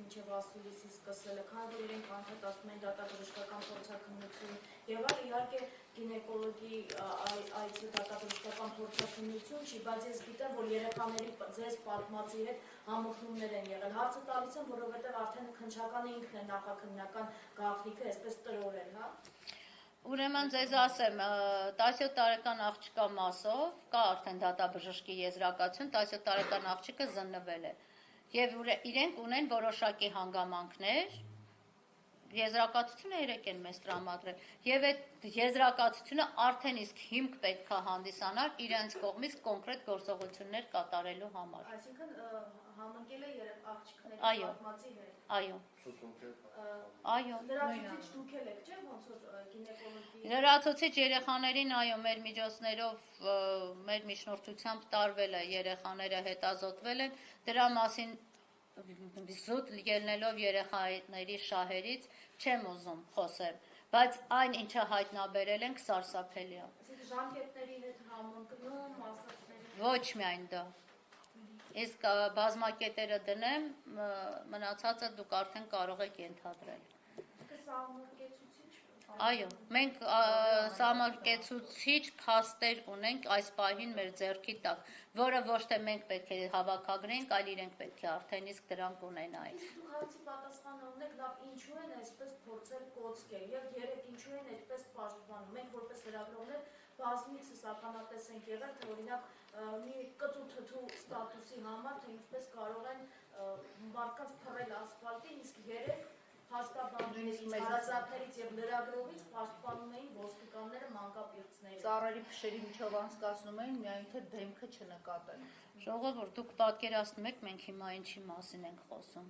մինչև ասուլիսի սկսելը, քանի որ իրենք անդադատում են դատաբժշկական փորձաքննություն եւ այլ, իհարկե գինեկոլոգի այդ դատաբժշկական փորձաքննություն չի, բայց ես գիտեմ, որ երեխաների ձեզ պատմածի հետ համոզումներ են եղել։ Հարցը տալիս եմ, որովհետեւ արդեն քննչականը ինքն է նախաքննական գաղտնիքը, այսպես տրորել, հա։ Ուրեմն ձեզ ասեմ, 17 տարեկան աղջկա մասով կա արդեն դատաբժշկի եզրակացություն, 17 տարեկան աղջիկը զննվել է եւ իրենք ունեն որոշակի հանգամանքներ, եզրակացությունը 3 են մեզ տրամադրել եւ այդ եզրակացությունը արդեն իսկ հիմք պետք է հանդիսանար իրենց կողմից կոնկրետ գործողություններ կատարելու համար։ Այսինքն համընկել է աղջիկների պատմածի հետ։ Այո։ Այո։ Լրացուցիչ դուք եք, չէ՞, ոնց որ գինեկոլոգի։ Լրացուցիչ երեխաներին, այո, մեր միջոցներով, մեր միջնորդությամբ տարվել է, երեխաները հետազոտվել են, դրա մասին զուտ ելնելով երեխաների շահերից չեմ ուզում խոսել, բայց այն ինչը հայտնաբերել ենք սարսափելի է։ Ժամկետների հետ համընկնում, մասնակցների։ Ոչ միայն դա։ Իսկ բազմակետերը դնեմ, մնացածը դուք արդեն կարող եք ենթադրել։ Այո, մենք սահմարկեցուցիչ փաստեր ունենք այս պահին մեր ձեռքի տակ, որը ոչ թե մենք պետք է հավաքագրենք, այլ իրենք պետք է արդեն իսկ դրանք ունենային։ Դուք հարցի պատասխանը ունեք, լավ, ինչու են այսպես փորձել կոծկել եւ երեք ինչու են այդպես պաշտպանում։ Մենք որպես լրագրողներ բազմիցս ականատես ենք եղել, թե օրինակ մի կծու թթու ստատուսի համար, թե ինչպես կարող են մարդկանց փռել ասֆալտին, իսկ երեք հաստաբաններից, հարազատներից եւ լրագրողից պաշտպանում էին ոստիկանները մանկապիղծներին։ Ծառերի փշերի միջով անցկացնում էին, միայն թե դեմքը չնկատեն։ Ժողովուրդ, դուք պատկերացնում եք մենք հիմա ինչի մասին ենք խոսում։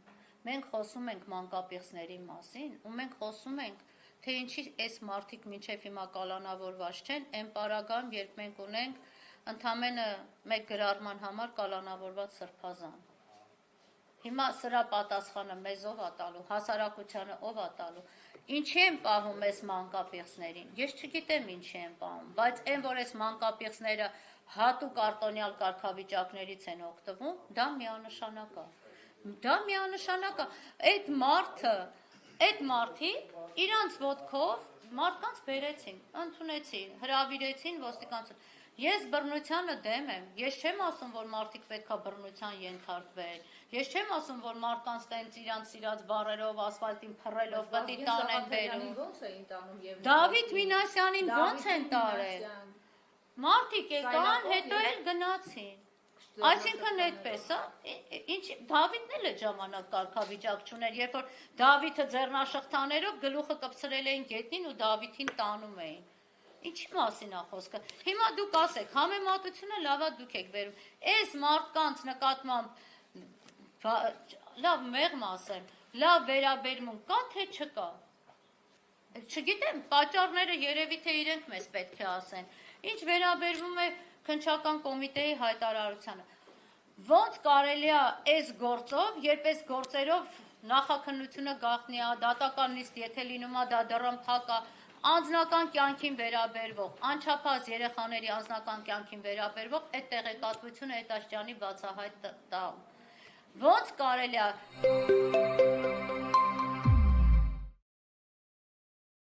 Մենք խոսում ենք մանկապիղծների մասին, ու մենք խոսում ենք, թե ինչի այս մարդիկ մինչև հիմա կալանավորված չեն, այն պարագայում, երբ մենք ունենք ընդամենը մեկ գրառման համար կալանավորված սրբազան։ Հիմա սրա պատասխանը մեզ ով է տալու, հասարակությանը ով է տալու, ինչի են պահում այս մանկապիղծներին, ես չգիտեմ ինչի են պահում, բայց այն, որ այս մանկապիղծները հատուկ արտոնյալ կարգավիճակներից են օգտվում, դա միանշանակ է, այդ մարդիկ իրանց ոտքով մարդկանց բերեցին, ընդունեցին, հրավիրեցին ոստիկանություն, ես բռնությանը դեմ եմ, ես չեմ ասում, որ մարդիկ պետք է բռնության ենթարկվեն, ես չեմ ասում, որ մարդկանց տենց իրանց սիրած բառերով, ասֆալտին փռելով պետք է տանեն բերում։ Ոնց էին տանում եւ Դավիթ Մինասյանին ոնց են տարել։ Մարդիկ եկան, հետո էլ գնացին։ Այսինքն այդպես, ինչ Դավիթն էլ այդ ժամանակ կարգավիճակ չուներ, երբ որ Դավիթը ձեռնաշղթաներով գլուխը կպցրել էին գետնին ու Դավիթին տանում էին։ Ինչի մասին է խոսքը։ Հիմա դուք ասեք, համեմատությունը լավա դուք եք վերում։ Այս մարդկանց նկատմամբ լավ մեղմ ասեմ, լավ վերաբերմունք կա թե չկա։ Չգիտեմ, պատճառները երևի թե իրենք մեզ պետք է ասեն։ Ինչ վերաբերվում է քննչական կոմիտեի հայտարարությանը։ Ոնց կարելի է այս գործով, երբ այս գործերով նախաքննությունը գաղտնի է, դատական նիստ եթե լինում է, դա դռնփակ է, անձնական կյանքին վերաբերվող, անչափահաս երեխաների անձնական կյանքին վերաբերվող այդ տեղեկատվությունը այդ աշճանի բացահայտ տալ։ Ոնց կարելի է